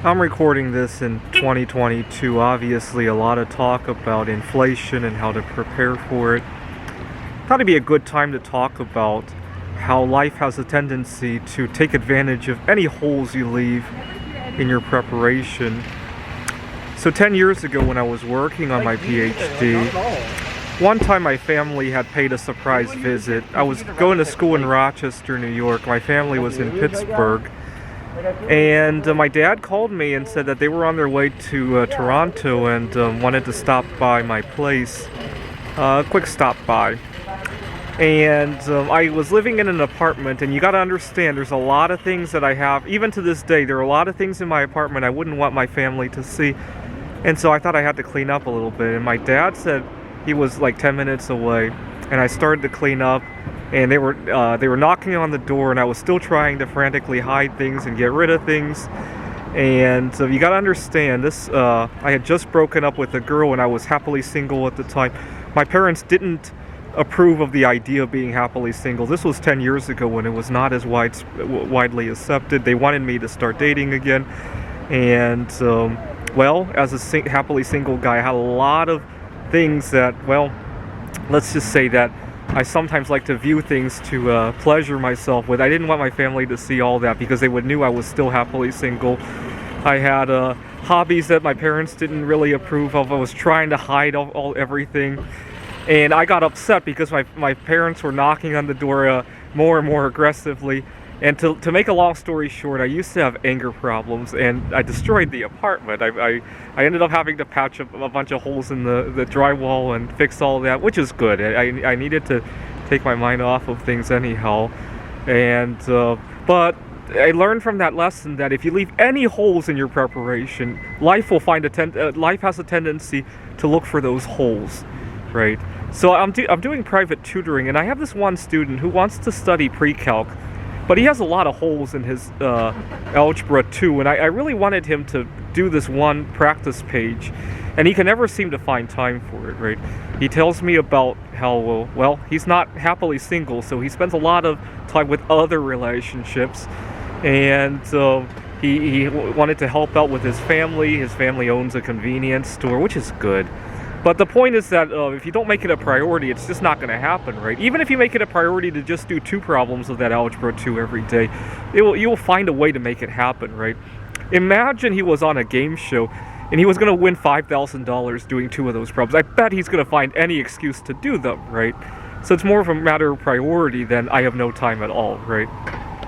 I'm recording this in 2022. Obviously, a lot of talk about inflation and how to prepare for it. Thought it'd be a good time to talk about how life has a tendency to take advantage of any holes you leave in your preparation. So 10 years ago when I was working on my PhD, one time my family had paid a surprise visit. I was going to school in Rochester, New York. My family was in Pittsburgh. And my dad called me and said that they were on their way to Toronto and wanted to stop by my place. Quick stop by. And I was living in an apartment, and you gotta understand, there's a lot of things that I have, even to this day, there are a lot of things in my apartment I wouldn't want my family to see. And so I thought I had to clean up a little bit. And my dad said he was like 10 minutes away, and I started to clean up. And they were knocking on the door, and I was still trying to frantically hide things and get rid of things. And you gotta understand, this I had just broken up with a girl, and I was happily single at the time. My parents didn't approve of the idea of being happily single. This was 10 years ago when it was not as widely accepted. They wanted me to start dating again. And well, as a happily single guy, I had a lot of things that, well, let's just say that I sometimes like to view things to pleasure myself with. I didn't want my family to see all that because they knew I was still happily single. I had hobbies that my parents didn't really approve of. I was trying to hide everything. And I got upset because my parents were knocking on the door more and more aggressively. And to make a long story short, I used to have anger problems, and I destroyed the apartment. I ended up having to patch up a bunch of holes in the drywall and fix all that, which is good. I needed to take my mind off of things anyhow. And but I learned from that lesson that if you leave any holes in your preparation, life will life has a tendency to look for those holes, right? So I'm doing private tutoring, and I have this one student who wants to study pre-calc. But he has a lot of holes in his Algebra 2, and I really wanted him to do this one practice page, and he can never seem to find time for it, right? He tells me about how, well, he's not happily single, so he spends a lot of time with other relationships, and he wanted to help out with his family. His family owns a convenience store, which is good. But the point is that if you don't make it a priority, it's just not going to happen, right? Even if you make it a priority to just do 2 problems of that Algebra 2 every day, you will find a way to make it happen, right? Imagine he was on a game show and he was going to win $5,000 doing 2 of those problems. I bet he's going to find any excuse to do them, right? So it's more of a matter of priority than I have no time at all, right?